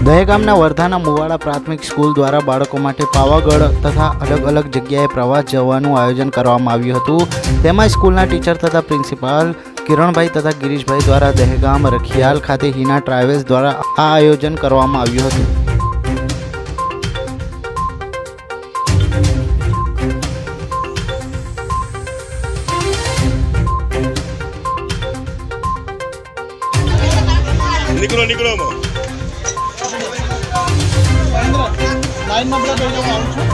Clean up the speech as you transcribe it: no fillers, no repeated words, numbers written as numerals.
દહેગામના વર્ધાના મુવાડા પ્રાથમિક સ્કૂલ દ્વારા બાળકો માટે પાવાગઢ તથા અલગ અલગ જગ્યાએ પ્રવાસ જવાનું આયોજન કરવામાં આવ્યું હતું। તેમાં સ્કૂલના ટીચર તથા પ્રિન્સિપાલ કિરણભાઈ તથા ગિરીશભાઈ દ્વારા દહેગામ રખિયાલ ખાતે હિના ટ્રાવેલ્સ દ્વારા આ આયોજન કરવામાં આવ્યું હતું। નીકળો लाइन में बड़ा बैठो आउं છું